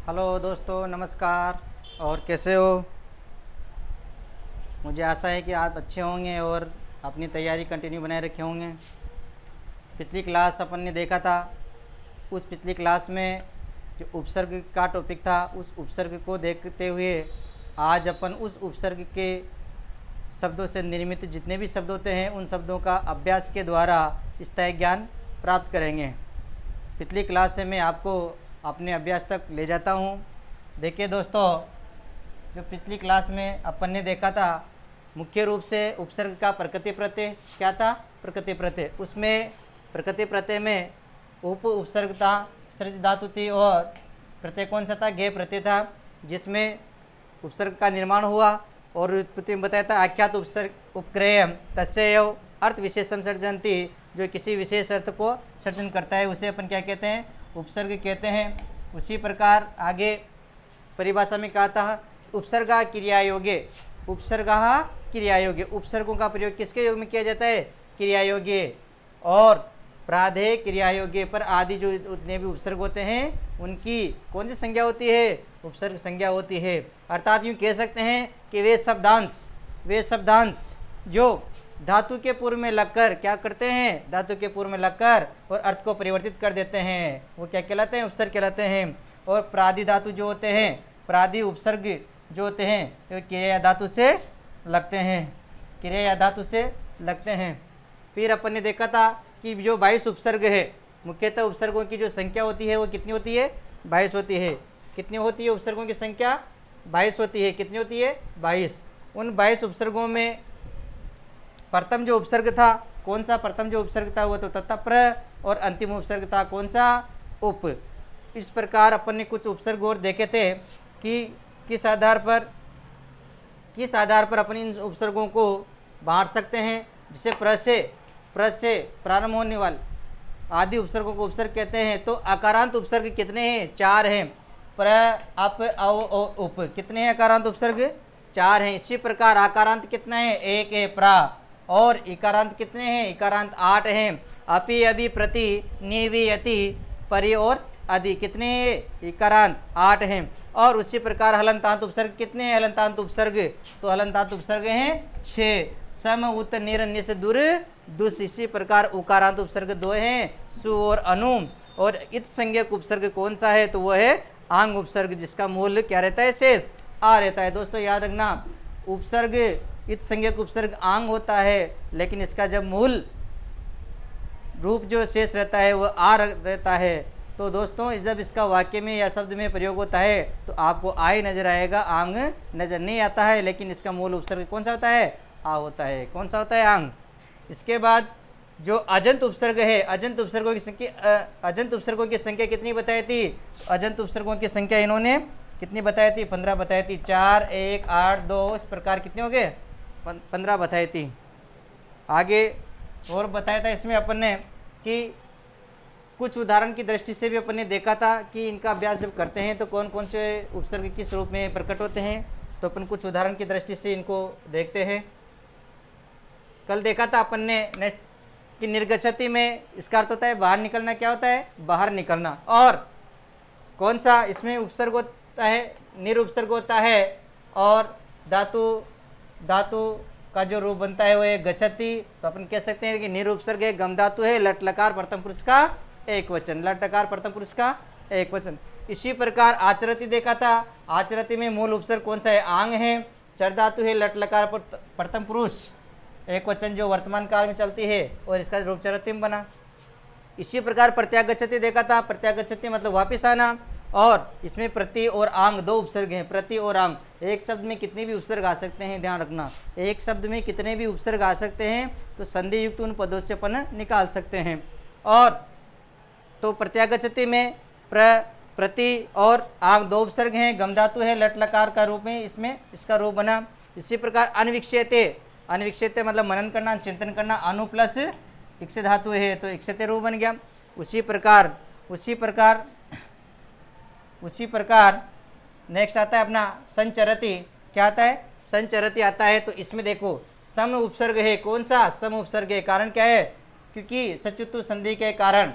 Hello दोस्तों, नमस्कार। और कैसे हो? मुझे आशा है कि आप अच्छे होंगे और अपनी तैयारी कंटिन्यू बनाए रखे होंगे। पिछली क्लास अपन ने देखा था, उस पिछली क्लास में जो उपसर्ग का टॉपिक था, उस उपसर्ग को देखते हुए आज अपन उस उपसर्ग के शब्दों से निर्मित जितने भी शब्द होते हैं उन शब्दों का अभ्यास के द्वारा स्थायी ज्ञान प्राप्त करेंगे। पिछली क्लास से मैं आपको अपने अभ्यास तक ले जाता हूँ। देखिए दोस्तों, जो पिछली क्लास में अपन ने देखा था, मुख्य रूप से उपसर्ग का प्रकृति प्रत्यय क्या था? प्रकृति प्रत्यय। उसमें प्रकृति प्रत्यय में उप उपसर्ग था, सृज धातु थी और प्रत्यय कौन सा था? गे प्रत्यय था, जिसमें उपसर्ग का निर्माण हुआ। और उत्पत्ति में बताया था आख्यात उपसर्ग उपक्रयम तस्यैव अर्थ विशेषम सर्जन्ति, जो किसी विशेष अर्थ को सर्जन करता है उसे अपन क्या कहते हैं? उपसर्ग कहते हैं। उसी प्रकार आगे परिभाषा में कहा था उपसर्गा क्रियायोगे, उपसर्गा क्रियायोगे। उपसर्गों का प्रयोग किसके योग में किया जाता है? क्रियायोगे। और प्राधेय क्रियायोगे पर आदि जो उतने भी उपसर्ग होते हैं उनकी कौन सी संज्ञा होती है? उपसर्ग संज्ञा होती है। अर्थात यूँ कह सकते हैं कि वे शब्दांश जो धातु के पूर्व में लगकर क्या करते हैं? धातु के पूर्व में लगकर और अर्थ को परिवर्तित कर देते हैं, वो क्या कहलाते हैं? उपसर्ग कहलाते हैं। और प्रादि धातु जो होते हैं, प्रादि उपसर्ग जो होते हैं, वे क्रिया धातु से लगते हैं, क्रिया धातु से लगते हैं। फिर अपन ने देखा था कि जो 22 उपसर्ग है, मुख्यतः उपसर्गों की जो संख्या होती है वो कितनी होती है? 22 होती है। कितनी होती है उपसर्गों की संख्या? 22 होती है। कितनी होती है? 22। उन 22 उपसर्गों में प्रथम जो उपसर्ग था, कौन सा प्रथम जो उपसर्ग था? वो तो ततप्र। और अंतिम उपसर्ग था कौन सा? उप। इस प्रकार अपन ने कुछ उपसर्ग और देखे थे कि किस आधार पर अपन इन उपसर्गों को बांट सकते हैं। जिसे प्र से प्रारंभ होने वाले आदि उपसर्गों को उपसर्ग कहते हैं। तो आकारांत उपसर्ग कितने हैं? 4 हैं। प्र, अप, औ और उप। कितने हैं आकारांत उपसर्ग? 4 हैं। इसी प्रकार आकारांत कितना है? 1 है प्रा। और इकारांत कितने हैं? इकारांत 8 हैं। अपि, अभि, प्रति, निवि, यति, परि और आदि। कितने हैं? इकारांत 8 हैं। और उसी प्रकार हलंतांत उपसर्ग कितने हैं? हलंतांत उपसर्ग तो हलंतांत उपसर्ग हैं 6। सम, उत, निर, निस, दुर, दुस। इसी प्रकार उकारांत उपसर्ग 2 हैं, सु और अनु। और इत संज्ञक उपसर्ग कौन सा है? तो वह है आंग उपसर्ग, जिसका मूल क्या रहता है? शेष आ रहता है। दोस्तों याद रखना, उपसर्ग इत संज्ञक उपसर्ग आंग होता है, लेकिन इसका जब मूल रूप जो शेष रहता है वह आ रहता है। तो दोस्तों जब इसका वाक्य में या शब्द में प्रयोग होता है तो आपको आ ही नजर आएगा, आंग नजर नहीं आता है। लेकिन इसका मूल उपसर्ग कौन सा होता है? आ होता है। कौन सा होता है? आंग। इसके बाद जो अजंत उपसर्ग है, अजंत उपसर्गों की संख्या कितनी बताई थी? अजंत उपसर्गों की संख्या इन्होंने कितनी बताई थी? 15 बताई थी। 4, 1, 8, 2, इस प्रकार कितने हो गए? 15 बताई थी। आगे और बताया था इसमें अपन ने कि कुछ उदाहरण की दृष्टि से भी अपन ने देखा था कि इनका अभ्यास जब करते हैं तो कौन कौन से उपसर्ग किस रूप में प्रकट होते हैं। तो अपन कुछ उदाहरण की दृष्टि से इनको देखते हैं। कल देखा था अपन ने नेक्स्ट कि निर्गच्छति में इसका अर्थ होता है बाहर निकलना। क्या होता है? बाहर निकलना। और कौन सा इसमें उपसर्ग होता है? निरुपसर्ग होता है। और धातु का जो रूप बनता है वो है गच्छति। तो अपन कह सकते हैं कि निरुपसर्ग है, गम धातु है, लट लकार प्रथम पुरुष का एक वचन, लट लकार प्रथम पुरुष का एक वचन। इसी प्रकार आचरति देखा था। आचरति में मूल उपसर्ग कौन सा है? आंग है, चर धातु है, लट लकार प्रथम पुरुष एक वचन जो वर्तमान काल में चलती है और इसका रूप चरतिम बना। इसी प्रकार प्रत्यागच्छति देखा था। प्रत्यागच्छति मतलब वापिस आना। और इसमें प्रति और आंग 2 उपसर्ग हैं। प्रति और आंग, एक शब्द में कितने भी उपसर्ग आ सकते हैं, ध्यान रखना। एक शब्द में कितने भी उपसर्ग आ सकते हैं, तो संधि युक्त उन पदों से अपन निकाल सकते हैं। और तो प्रत्यागच्छति में प्रति और आंग 2 उपसर्ग हैं, गम धातु है, लट लकार का रूप में इसमें इसका रूप बना। इसी प्रकार अनविक्षेते मतलब मनन करना, चिंतन करना, अनु प्लस इक्ष धातु है तो इक्षते रूप बन गया। उसी प्रकार नेक्स्ट आता है अपना संचरति। क्या आता है? संचरति आता है। तो इसमें देखो सम उपसर्ग है। कौन सा? सम उपसर्ग है। कारण क्या है? क्योंकि सचुतु संधि के कारण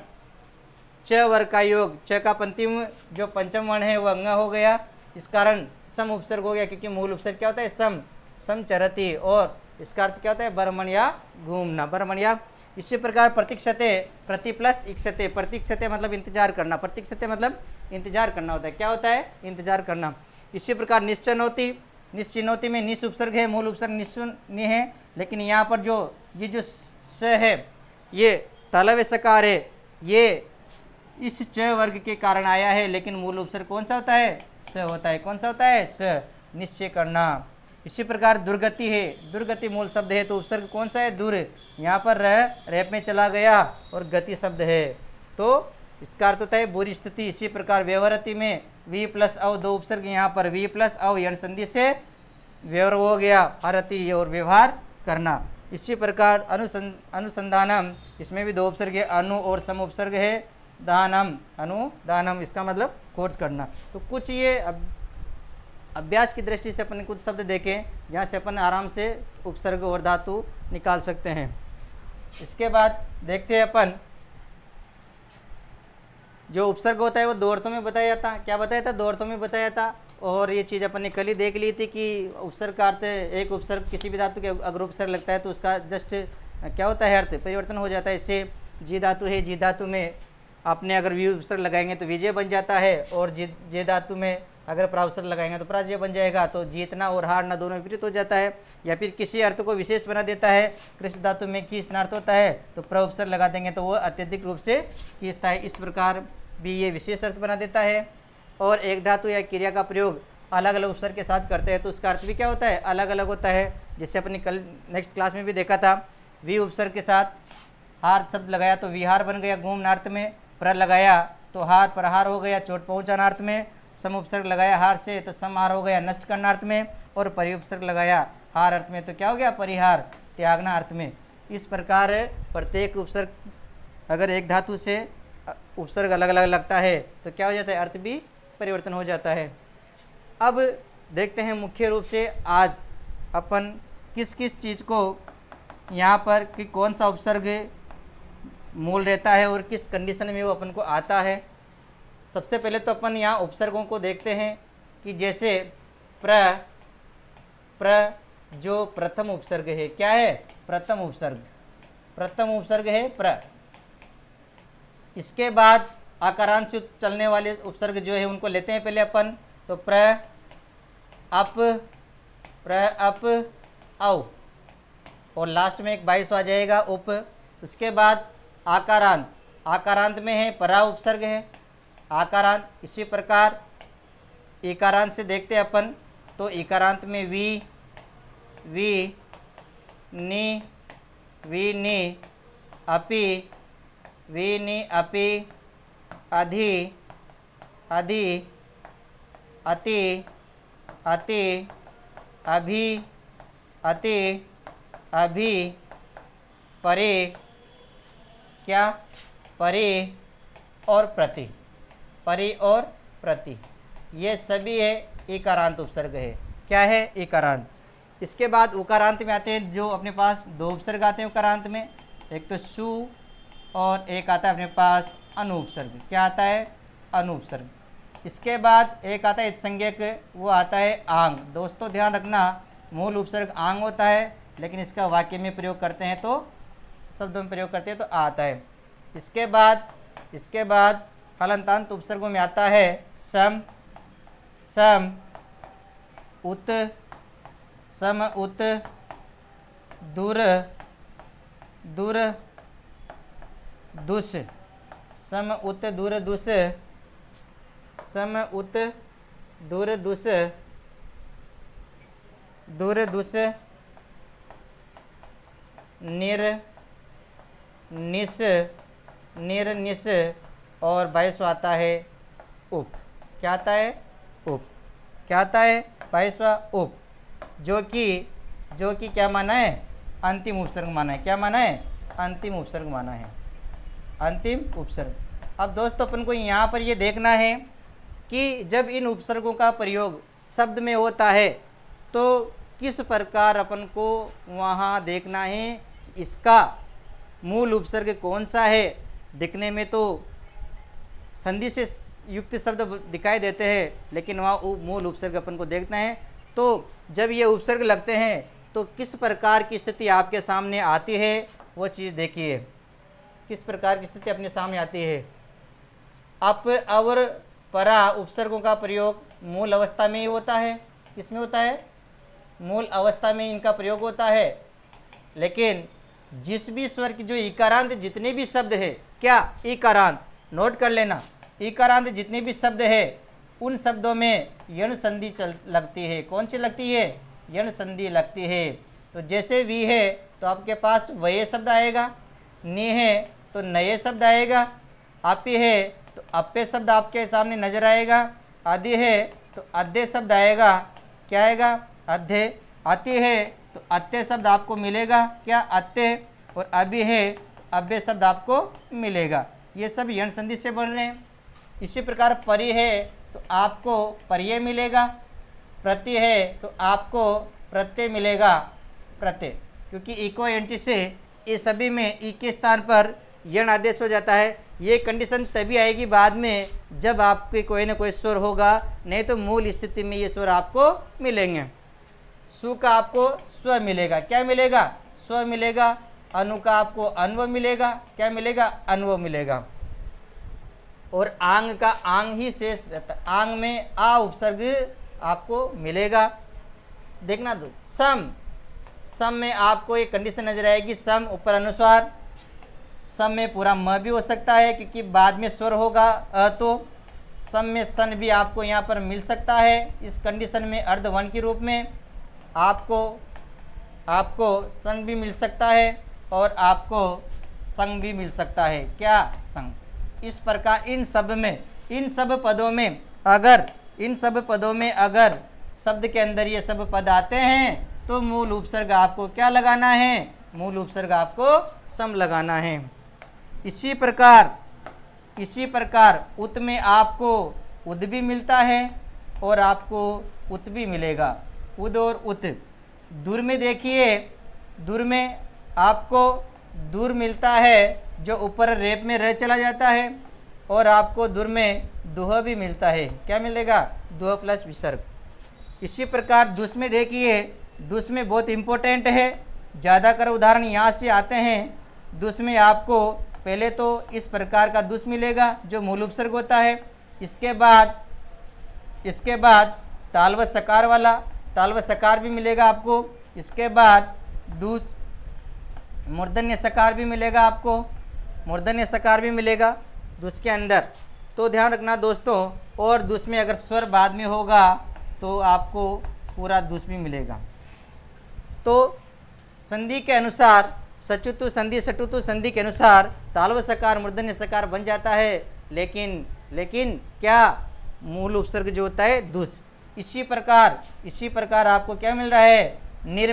च वर्ग का योग, च का पंचम जो पंचम वर्ण है वो अंग हो गया, इस कारण सम उपसर्ग हो गया, क्योंकि मूल उपसर्ग क्या होता है सम, सम चरती, और इसका अर्थ क्या होता है बर्मण या घूमना, बर्मण या। इसी प्रकार प्रतीक्षते, प्रति प्लस इक्षते, प्रतीक्षते मतलब इंतजार करना, प्रतीक्षते मतलब इंतजार करना होता है, क्या होता है इंतजार करना। इसी प्रकार निश्चिनोति, निश्चिनोति में निस उपसर्ग है, मूल उपसर्ग निश्चिन है, लेकिन यहाँ पर जो ये जो स है ये तलव्य सकार है, ये इस च वर्ग के कारण आया है, लेकिन मूल उपसर्ग कौन सा होता है स होता है, कौन सा होता है स, निश्चय करना। इसी प्रकार दुर्गति है, दुर्गति मूल शब्द है तो उपसर्ग कौन सा है दूर, यहाँ पर रेप में चला गया और गति शब्द है तो इसका अर्थ होता है बुरी स्थिति। इसी प्रकार व्यवहरति में वी प्लस अव, दो उपसर्ग, यहाँ पर वी प्लस अव यण संधि से व्यवहार हो गया, हरति और व्यवहार करना। इसी प्रकार अनुसंधानम, इसमें भी दो उपसर्ग है, अनु और सम उपसर्ग है, दानम, अनुदानम, इसका मतलब खोज करना। तो कुछ ये अभ्यास की दृष्टि से अपन कुछ शब्द देखें जहाँ से अपन आराम से उपसर्ग और धातु निकाल सकते हैं। इसके बाद देखते हैं अपन जो उपसर्ग होता है वो दो अर्थों में बताया जाता, क्या बताया था दो अर्थों में बताया था, और ये चीज़ अपन ने कल ही देख ली थी कि उपसर्ग का अर्थ, एक उपसर्ग किसी भी धातु के अगर उपसर्ग लगता है तो उसका जस्ट क्या होता है अर्थ परिवर्तन हो जाता है। इससे जी धातु है, जी धातु में आपने अगर वी उपसर्ग लगाएंगे तो विजय बन जाता है, और जे धातु में अगर प्रावसर्ग लगाएंगे तो पराजय बन जाएगा, तो जीतना और हारना दोनों विपरीत हो जाता है। या फिर किसी अर्थ को विशेष बना देता है, कृष्ण धातु में खींचना अर्थ होता है तो प्र उपसर्ग लगा देंगे तो वो अत्यधिक रूप से खींचता है, इस प्रकार भी ये विशेष अर्थ बना देता है। और एक धातु या क्रिया का प्रयोग अलग अलग उपसर्ग के साथ करते हैं तो उसका अर्थ भी क्या होता है अलग अलग होता है। जैसे अपने कल नेक्स्ट क्लास में भी देखा था, वी उपसर्ग के साथ हार शब्द लगाया तो विहार बन गया घूमनार्थ में, प्र लगाया तो हार प्रहार हो गया चोट पहुँचानार्थ में, सम उपसर्ग लगाया हार से तो समहार हो गया नष्ट करना अर्थ में, और परि उपसर्ग लगाया हार अर्थ में तो क्या हो गया परिहार त्यागना अर्थ में। इस प्रकार प्रत्येक उपसर्ग अगर एक धातु से उपसर्ग अलग अलग लगता है तो क्या हो जाता है अर्थ भी परिवर्तन हो जाता है। अब देखते हैं मुख्य रूप से आज अपन किस किस चीज़ को यहाँ पर कि कौन सा उपसर्ग मूल रहता है और किस कंडीशन में वो अपन को आता है। सबसे पहले तो अपन यहाँ उपसर्गों को देखते हैं कि जैसे प्र जो प्रथम उपसर्ग है, क्या है प्रथम उपसर्ग, प्रथम उपसर्ग है प्र। इसके बाद आकारांत से चलने वाले उपसर्ग जो है उनको लेते हैं पहले अपन, तो प्र अप औ, और लास्ट में एक 22 आ जाएगा उप। उसके बाद आकारांत, आकारांत में है परा उपसर्ग है आकारांत। इसी प्रकार इकारांत से देखते हैं अपन, तो इकारांत में वी नी अपि, वी नी अपि, अधि अति अभि परे, क्या परे और प्रति, परि और प्रति, ये सभी है इकारांत उपसर्ग है, क्या है इकारांत। इसके बाद उकारांत में आते हैं, जो अपने पास दो उपसर्ग आते हैं उकारांत में, एक तो सु और एक आता है अपने पास अनुपसर्ग, क्या आता है अनुपसर्ग। इसके बाद एक आता है संज्ञक, वो आता है आंग। दोस्तों ध्यान रखना मूल उपसर्ग आंग होता है, लेकिन इसका वाक्य में प्रयोग करते हैं तो शब्दों में प्रयोग करते हैं तो आता है। इसके बाद हलंतांत उपसर्गों में आता है सम उत दूर दुस, सम उत दूर दुस, सम उत दूर दुस, दूर दुस, निस, और 22 आता है उप, क्या आता है उप, क्या आता है 22वां उप, जो कि क्या माना है अंतिम उपसर्ग माना है, क्या माना है अंतिम उपसर्ग माना है, अंतिम उपसर्ग। अब दोस्तों अपन को यहाँ पर ये देखना है कि जब इन उपसर्गों का प्रयोग शब्द में होता है तो किस प्रकार अपन को वहाँ देखना है, इसका मूल उपसर्ग कौन सा है। दिखने में तो संधि से युक्त शब्द दिखाई देते हैं, लेकिन वहाँ मूल उपसर्ग अपन को देखना है। तो जब ये उपसर्ग लगते हैं तो किस प्रकार की स्थिति आपके सामने आती है, वो चीज़ देखिए। किस प्रकार की स्थिति अपने सामने आती है। अप और परा उपसर्गों का प्रयोग मूल अवस्था में ही होता है। किसमें होता है? मूल अवस्था में इनका प्रयोग होता है। लेकिन जिस भी स्वर की जो इकारांत जितने भी शब्द है, क्या इकारांत, नोट कर लेना, इकारांत जितने भी शब्द है उन शब्दों में यण संधि लगती है। कौन सी लगती है? यण संधि लगती है। तो जैसे वी है तो आपके पास वये शब्द आएगा, नि है तो नए शब्द आएगा, आपी है तो अप्य शब्द आपके सामने नजर आएगा, आदि है तो अध्य शब्द आएगा। क्या आएगा? अध्य। अति है तो अत्य शब्द आपको मिलेगा। क्या? अत्य। और अभी है तो अव्य शब्द आपको मिलेगा। ये सब यण संधि से बन रहे हैं। इसी प्रकार परि है तो आपको पर्य मिलेगा, प्रति है तो आपको प्रत्यय मिलेगा, प्रत्यय, क्योंकि इको एंटी से ये सभी में ई के स्थान पर यण आदेश हो जाता है। ये कंडीशन तभी आएगी बाद में जब आपके कोई ना कोई स्वर होगा, नहीं तो मूल स्थिति में ये स्वर आपको मिलेंगे। सु का आपको स्व मिलेगा। क्या मिलेगा? स्व मिलेगा। अनु का आपको अन्व मिलेगा। क्या मिलेगा? अन्व मिलेगा। और आंग का आंग ही शेष रहता है। आंग में आ उपसर्ग आपको मिलेगा। देखना तो सम में आपको एक कंडीशन नजर आएगी, सम ऊपर अनुस्वार। सम में पूरा म भी हो सकता है क्योंकि बाद में स्वर होगा तो सम में सन भी आपको यहाँ पर मिल सकता है। इस कंडीशन में अर्धवन के रूप में आपको सन भी मिल सकता है और आपको संग भी मिल सकता है। क्या? संग। इस प्रकार इन सब पदों में अगर शब्द के अंदर ये सब पद आते हैं तो मूल उपसर्ग आपको क्या लगाना है? मूल उपसर्ग आपको सम लगाना है। इसी प्रकार उत में आपको उद भी मिलता है और आपको उत भी मिलेगा। उद और उत। दूर में देखिए, दूर में आपको दूर मिलता है जो ऊपर रेप में रह चला जाता है, और आपको दूर में दुह भी मिलता है। क्या मिलेगा? दुह प्लस विसर्ग। इसी प्रकार दुस में देखिए, दुस में बहुत इम्पोर्टेंट है, ज़्यादातर उदाहरण यहाँ से आते हैं। दुस में आपको पहले तो इस प्रकार का दुस मिलेगा जो मूल उपसर्ग होता है। इसके बाद तालव सकार वाला तालव सकार भी मिलेगा आपको। इसके बाद दुस मूर्धन्य सकार भी मिलेगा आपको, मूर्धन्य सकार भी मिलेगा दुस के अंदर। तो ध्यान रखना दोस्तों। और दुस में अगर स्वर बाद में होगा तो आपको पूरा दुस भी मिलेगा। तो संधि के अनुसार सचुतु संधि सटुतु संधि के अनुसार तालव सकार मूर्धन्य सकार बन जाता है, लेकिन क्या? मूल उपसर्ग जो होता है दुस। इसी प्रकार आपको क्या मिल रहा है? निर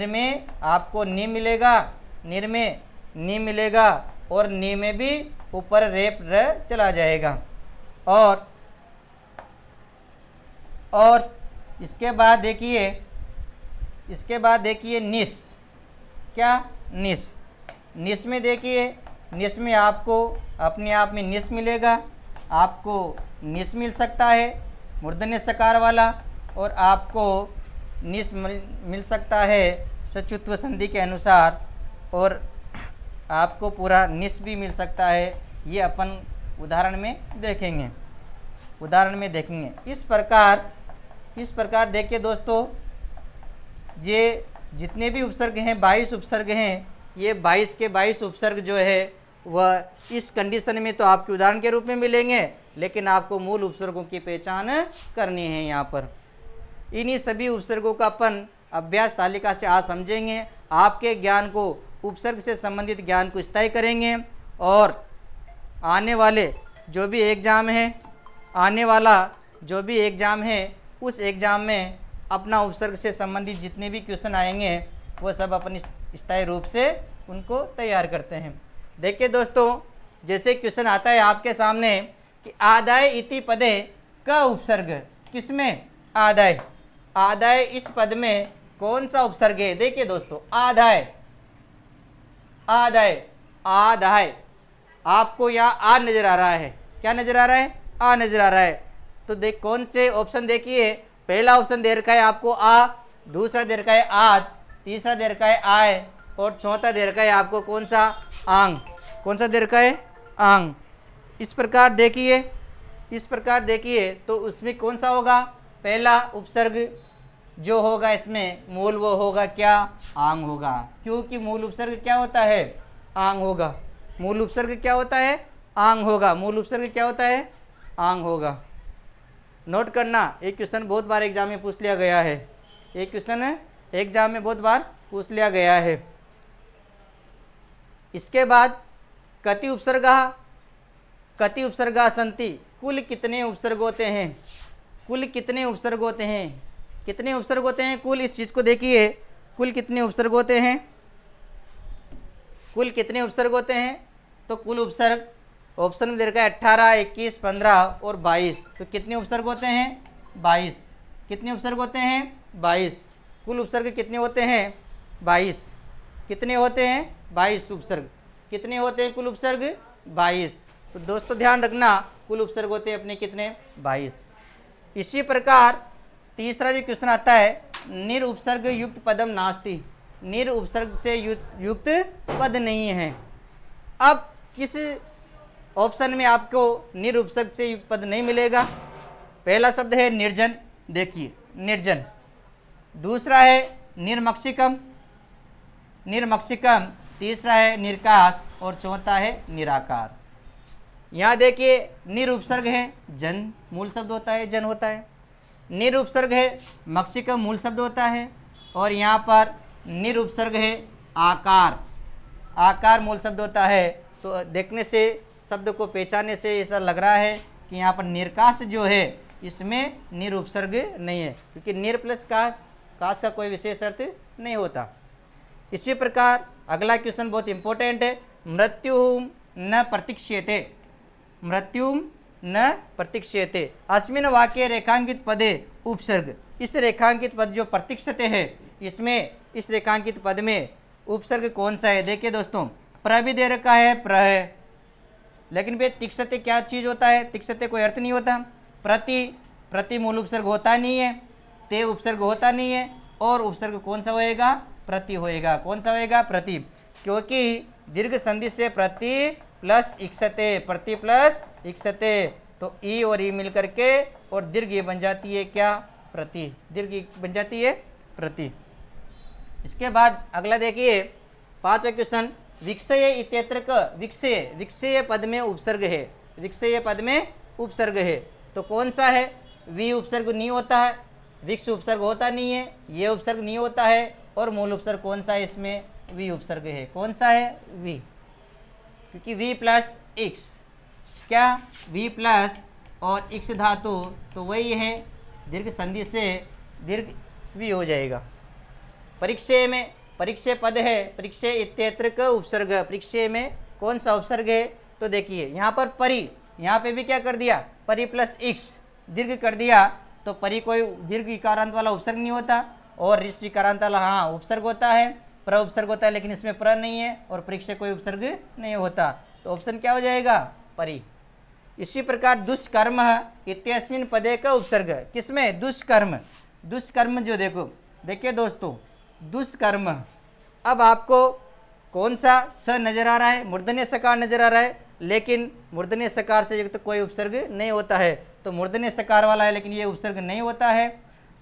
में आपको नि मिलेगा, निर में नि मिलेगा और नि में भी ऊपर रेप र चला जाएगा। और इसके बाद देखिए निस। क्या? निस में देखिए, निस में आपको अपने आप में निस मिलेगा, आपको निस मिल सकता है मूर्धन्य सकार वाला, और आपको निस मिल सकता है सचुत्व संधि के अनुसार, और आपको पूरा निस भी मिल सकता है। ये अपन उदाहरण में देखेंगे। इस प्रकार देखिए दोस्तों, ये जितने भी उपसर्ग हैं 22 उपसर्ग हैं। ये 22 के 22 उपसर्ग जो है वह इस कंडीशन में तो आपके उदाहरण के रूप में मिलेंगे, लेकिन आपको मूल उपसर्गों की पहचान करनी है। यहाँ पर इन्हीं सभी उपसर्गों का अपन अभ्यास तालिका से आज समझेंगे। आपके ज्ञान को, उपसर्ग से संबंधित ज्ञान को स्थायी करेंगे, और आने वाला जो भी एग्ज़ाम है उस एग्ज़ाम में अपना उपसर्ग से संबंधित जितने भी क्वेश्चन आएंगे वो सब अपन स्थायी रूप से उनको तैयार करते हैं। देखिए दोस्तों, जैसे क्वेश्चन आता है आपके सामने कि आदाय इति पदे का उपसर्ग किसमें? आदाय इस पद में कौन सा उपसर्ग है? देखिए दोस्तों, आदाय आपको यहाँ आ नजर आ रहा है। क्या नजर आ रहा है? आ नजर आ रहा है। तो देख कौन से ऑप्शन देखिए, पहला ऑप्शन दे रखा है आपको आ, दूसरा दे रखा है आद, तीसरा दे रखा है आय और चौथा दे रखा है आपको कौन सा? आंग। कौन सा दे रखा है? आंग। इस प्रकार देखिए, इस प्रकार देखिए तो उसमें कौन सा होगा? पहला उपसर्ग जो होगा इसमें मूल वो होगा क्या? आंग होगा, क्योंकि मूल उपसर्ग क्या होता है? आंग होगा। मूल उपसर्ग क्या होता है? आंग होगा। मूल उपसर्ग क्या होता है? आंग होगा। नोट करना, एक क्वेश्चन बहुत बार एग्जाम में पूछ लिया गया है, एक क्वेश्चन एग्जाम में बहुत बार पूछ लिया गया है। इसके बाद कति उपसर्गा, कति उपसर्गा संति, कुल कितने उपसर्ग होते हैं? कुल कितने उपसर्ग होते हैं? कितने उपसर्ग होते हैं कुल? इस चीज़ को देखिए, कुल कितने उपसर्ग होते हैं? कुल कितने उपसर्ग होते हैं? तो कुल उपसर्ग ऑप्शन में दे रखा है 18, 21, 15 और 22। तो कितने उपसर्ग होते हैं? 22। कितने उपसर्ग होते हैं? 22। कुल उपसर्ग कितने होते हैं? 22। कितने होते हैं? 22 उपसर्ग। कितने होते हैं कुल उपसर्ग? 22। तो दोस्तों ध्यान रखना, कुल उपसर्ग होते हैं अपने कितने? 22। इसी प्रकार तीसरा जो क्वेश्चन आता है, निर उपसर्ग युक्त पदम नास्ति, निर उपसर्ग से युक्त पद नहीं है। अब किस ऑप्शन में आपको निर उपसर्ग से युक्त पद नहीं मिलेगा? पहला शब्द है निर्जन, देखिए निर्जन। दूसरा है निर्मक्षिकम, निर्मक्षिकम। तीसरा है निर्काश और चौथा है निराकार। यहाँ देखिए निर उपसर्ग है जन, मूल शब्द होता है जन होता है। निर उपसर्ग है मक्षिकम, मूल शब्द होता है। और यहाँ पर निर उपसर्ग है आकार, आकार मूल शब्द होता है। तो देखने से, शब्द को पहचानने से ऐसा लग रहा है कि यहाँ पर निर्काश जो है इसमें निर उपसर्ग नहीं है, क्योंकि निर प्लस काश, काश का कोई विशेष अर्थ नहीं होता। इसी प्रकार अगला क्वेश्चन बहुत इंपॉर्टेंट है, मृत्यु न प्रतीक्ष्यते, मृत्यु न प्रतीक्ष्यते अस्मिन् वाक्ये रेखांकित पदे उपसर्ग। इस रेखांकित पद जो प्रतीक्षते है, इसमें इस रेखांकित पद में उपसर्ग कौन सा है? देखिए दोस्तों, प्र भी दे रखा है, प्र है, लेकिन भाई तिक्षते क्या चीज़ होता है? तिक्षते कोई अर्थ नहीं होता। प्रति, प्रति मूल उपसर्ग होता नहीं है, ते उपसर्ग होता नहीं है, और उपसर्ग कौन सा होएगा? प्रति होएगा। कौन सा होएगा? प्रति, क्योंकि दीर्घ संधि से प्रति प्लस इक्षते, प्रति प्लस इक्षते, तो ई और ई मिल करके और दीर्घ ये बन जाती है क्या? प्रति, दीर्घ बन जाती है प्रति। इसके बाद अगला देखिए पांचवा क्वेश्चन, विक्षय इत्यत्र का विक्षय, विक्षय पद में उपसर्ग है, विक्षय पद में उपसर्ग है, तो कौन सा है? वी उपसर्ग नहीं होता है, विक्ष उपसर्ग होता नहीं है, ये उपसर्ग नहीं होता है, और मूल उपसर्ग कौन सा है? इसमें वी उपसर्ग है। कौन सा है? वी, क्योंकि वी प्लस इक्स, क्या? वी प्लस और इक्स धातु, तो वही है, दीर्घ संधि से दीर्घ वी हो जाएगा। परीक्षे में, परीक्षे पद है, परीक्षे इत्यत्र का उपसर्ग, परीक्षे में कौन सा उपसर्ग है? तो देखिए यहाँ पर परि, यहाँ पे भी क्या कर दिया? परि प्लस इक्स दीर्घ कर दिया, तो परि कोई दीर्घ इकारांत वाला उपसर्ग नहीं होता, और ऋष इकारांत वाला हाँ उपसर्ग होता है, प्र उपसर्ग होता है, लेकिन इसमें प्र नहीं है, और परीक्षा कोई उपसर्ग नहीं होता, तो ऑप्शन क्या हो जाएगा? परि। इसी प्रकार दुष्कर्म इत्यस्मिन् पदे का उपसर्ग, किसमें? दुष्कर्म, दुष्कर्म जो देखो, देखिए दोस्तों दुष्कर्म, अब आपको कौन सा स नजर आ रहा है? मूर्धन्य सकार नजर आ रहा है, लेकिन मूर्धन्य सकार से युक्त कोई उपसर्ग नहीं होता है, तो मूर्धन्य सकार वाला है लेकिन ये उपसर्ग नहीं होता है।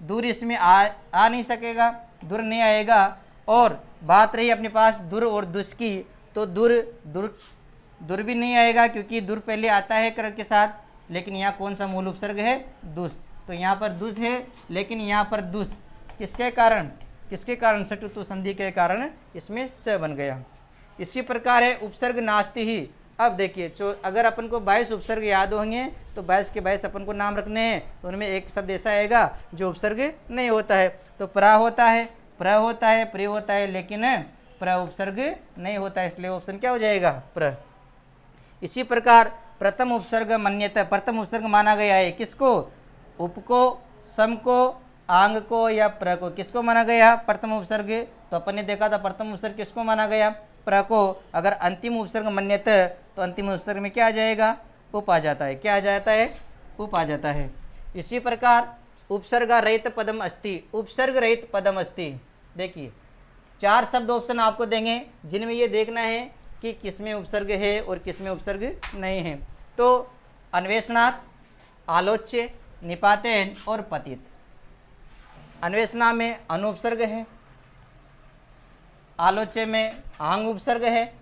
दूर इसमें आ नहीं सकेगा, दूर नहीं आएगा। और बात रही अपने पास दुर और दुष की, तो दुर भी नहीं आएगा, क्योंकि दुर पहले आता है कर के साथ, लेकिन यहाँ कौन सा मूल उपसर्ग है? दुष, तो यहाँ पर दुष है, लेकिन यहाँ पर दुष किसके कारण? किसके कारण? सटुतु संधि के कारण इसमें स बन गया। इसी प्रकार है उपसर्ग नास्ति ही। अब देखिए, अगर अपन को 22 उपसर्ग याद होंगे तो 22 के 22 अपन को नाम रखने हैं, तो उनमें एक शब्द ऐसा आएगा जो उपसर्ग नहीं होता है, तो प्रा होता है, प्र होता है, प्रे होता है, लेकिन प्र उपसर्ग नहीं होता है, इसलिए ऑप्शन क्या हो जाएगा? प्र। इसी प्रकार प्रथम उपसर्ग मन्यत, प्रथम उपसर्ग माना गया है किसको? उप को, सम को, आंग को या प्र को, किसको माना गया प्रथम उपसर्ग? तो अपन ने देखा था प्रथम उपसर्ग किसको माना गया? प्र को। अगर अंतिम उपसर्ग मन्यत, तो अंतिम उपसर्ग में क्या आ जाएगा? उप आ जाता है। क्या आ जाता है? उप आ जाता है। इसी प्रकार उपसर्ग रहित पदम अस्ति, उपसर्ग रहित पदम अस्ति। देखिए 4 शब्द ऑप्शन आपको देंगे जिनमें ये देखना है कि किसमें उपसर्ग है और किसमें उपसर्ग नहीं है। तो अन्वेषणात्, आलोच्य, निपातेन और पतित। अन्वेषणा में अनुपसर्ग है, आलोच्य में आंग उपसर्ग है,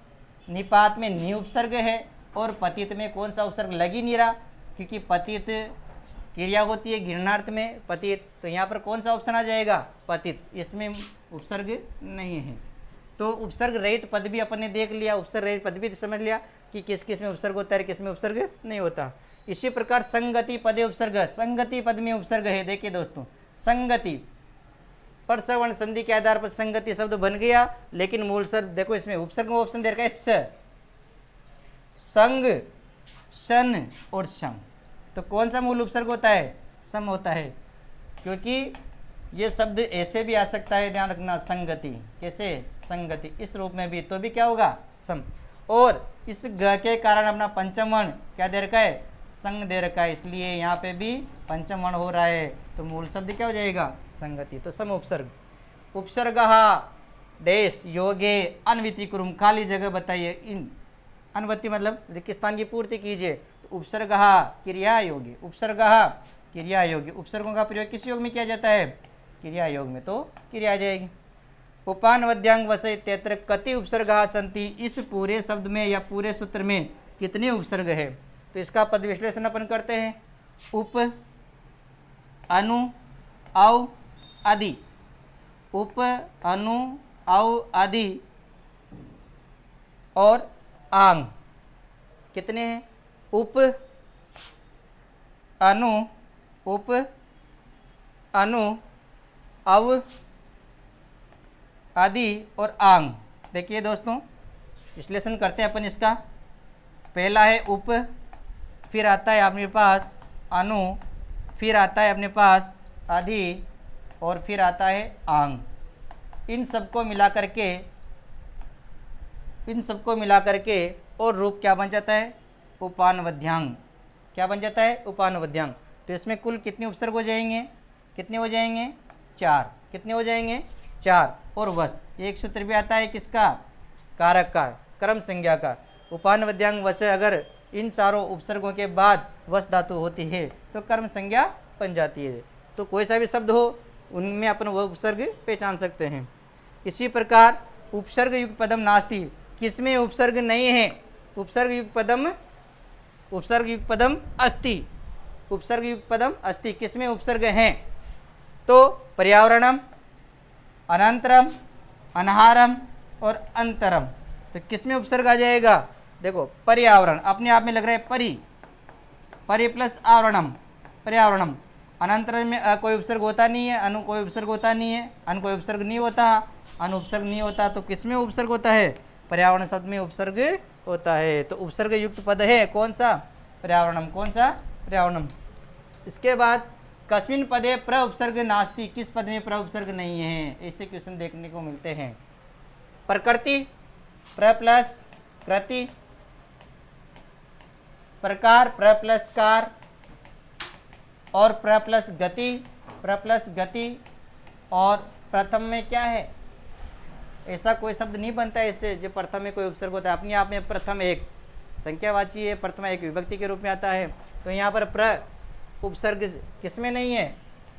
निपात में नि उपसर्ग है और पतित में कौन सा उपसर्ग लग ही नहीं रहा, क्योंकि पतित क्रिया होती है घृणार्थ में पतित। तो यहाँ पर कौन सा ऑप्शन आ जाएगा? पतित। इसमें उपसर्ग नहीं है। तो उपसर्ग रहित पद भी अपन ने देख लिया, उपसर्ग रहित पद भी समझ लिया कि किस किस में उपसर्ग होता है, किस में उपसर्ग नहीं होता। इसी प्रकार संगति पदे उपसर्ग, संगति पद में उपसर्ग है। देखिए दोस्तों, संगति परसवर्ण संधि के आधार पर संगति शब्द बन गया, लेकिन मूल शब्द देखो इसमें उपसर्ग में ऑप्शन दे रखा है स, संग, शन और सम। तो कौन सा मूल उपसर्ग होता है? सम होता है, क्योंकि ये शब्द ऐसे भी आ सकता है, ध्यान रखना। संगति कैसे? संगति इस रूप में भी, तो भी क्या होगा? सम। और इस ग के कारण अपना पंचम वर्ण क्या दे रखा है? संग दे रखा है, इसलिए यहाँ पे भी पंचम वर्ण हो रहा है। तो मूल शब्द क्या हो जाएगा? संगति। तो सम उपसर्ग। उपसर्ग डेश योगे अन्विति कुरुम, खाली जगह बताइए। इन अन्वति मतलब रिक्त स्थान की पूर्ति कीजिए। तो उपसर्ग क्रिया योगी, उपसर्ग क्रिया योगी। उपसर्गों का प्रयोग किस योग में किया जाता है? क्रिया योग में। तो क्रिया आ जाएगी। उपानवद्यांग वसय इत्यत्र कति उपसर्गा सन्ति, इस पूरे शब्द में या पूरे सूत्र में कितने उपसर्ग है? तो इसका पद विश्लेषण अपन करते हैं। उप, अनु, औ, आदि। उप, अनु, औ, आदि और आंग कितने हैं? उप, अनु, उप, अनु, अव, आदि और आंग। देखिए दोस्तों, विश्लेषण करते हैं अपन इसका। पहला है उप, फिर आता है अपने पास अनु, फिर आता है अपने पास आदि और फिर आता है आंग। इन सबको मिला करके और रूप क्या बन जाता है? उपानवद्यांग। क्या बन जाता है? उपानवद्यांग। तो इसमें कुल कितने उपसर्ग हो जाएंगे? कितने हो जाएंगे? 4। कितने हो जाएंगे? 4। और वस, एक सूत्र भी आता है किसका? कारक का, कर्म संज्ञा का। उपानवद्यांग वस, अगर इन चारों उपसर्गों के बाद वस धातु होती है तो कर्म संज्ञा बन जाती है। तो कोई सा भी शब्द हो उनमें अपन वह उपसर्ग पहचान सकते हैं। इसी प्रकार उपसर्ग युक्त पदम नास्ति, किसमें उपसर्ग नहीं है? उपसर्ग युक्त पदम अस्ति, उपसर्ग युक्त पदम अस्ति। किसमें उपसर्ग हैं? तो पर्यावरणम, अनंतरम, अनहारम और अंतरम। तो किसमें उपसर्ग आ जाएगा? देखो पर्यावरण अपने आप में लग रहा है परि प्लस आवरणम, पर्यावरणम। अनंतरम में कोई उपसर्ग होता नहीं है, अनु कोई उपसर्ग होता नहीं है, अन कोई उपसर्ग नहीं होता, अनु उपसर्ग नहीं होता। तो किसमें उपसर्ग होता है? पर्यावरण शब्द में उपसर्ग होता है। तो उपसर्ग युक्त पद है कौन सा? पर्यावरणम। कौन सा? पर्यावरणम। इसके बाद कस्मिन पदे प्र उपसर्ग नास्ति, किस पद में प्र उपसर्ग नहीं है? ऐसे क्वेश्चन देखने को मिलते हैं। प्रकृति, प्र प्लस कृति, प्रकार, प्र प्लस कार और प्र प्लस गति, प्र प्लस गति। और प्रथम में क्या है? ऐसा कोई शब्द नहीं बनता है इससे जो प्रथम में कोई उपसर्ग होता है। अपने आप में प्रथम एक संख्यावाची है, प्रथमा एक विभक्ति के रूप में आता है। तो यहाँ पर प्र उपसर्ग किसमें नहीं है?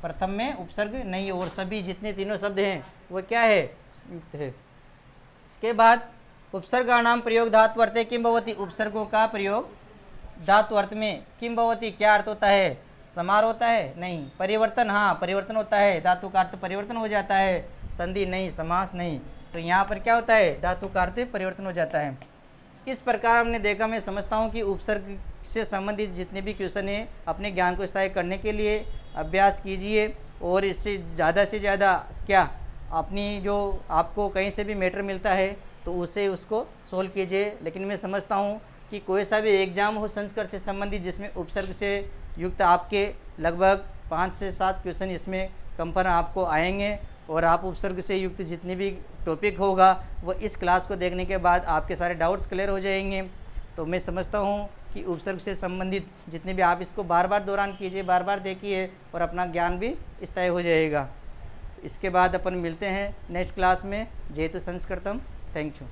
प्रथम में उपसर्ग नहीं है, और सभी जितने तीनों शब्द हैं वो क्या है? युक्त है। इसके बाद उपसर्गाणाम प्रयोग धातु अर्थे किम भवति, उपसर्गों का प्रयोग धातु अर्थ में किम भवति, क्या अर्थ होता है? समार होता है? नहीं। परिवर्तन, हाँ परिवर्तन होता है, धातु का अर्थ परिवर्तन हो जाता है, संधि नहीं, समास नहीं। तो यहाँ पर क्या होता है? धातु का अर्थ परिवर्तन हो जाता है। इस प्रकार हमने देखा, मैं समझता हूँ कि उपसर्ग से संबंधित जितने भी क्वेश्चन हैं अपने ज्ञान को स्थायी करने के लिए अभ्यास कीजिए, और इससे ज़्यादा से ज़्यादा क्या अपनी जो आपको कहीं से भी मैटर मिलता है तो उसे उसको सोल्व कीजिए। लेकिन मैं समझता हूँ कि कोई सा भी एग्ज़ाम हो संस्कृत से संबंधित जिसमें उपसर्ग से युक्त आपके लगभग 5 से 7 क्वेश्चन इसमें कंफर्म आपको आएंगे, और आप उपसर्ग से युक्त जितनी भी टॉपिक होगा वो इस क्लास को देखने के बाद आपके सारे डाउट्स क्लियर हो जाएंगे। तो मैं समझता हूँ कि उपसर्ग से संबंधित जितने भी, आप इसको बार बार दौरान कीजिए, बार बार देखिए और अपना ज्ञान भी स्थायी हो जाएगा। इसके बाद अपन मिलते हैं नेक्स्ट क्लास में। जयतु संस्कृतम। Thank you.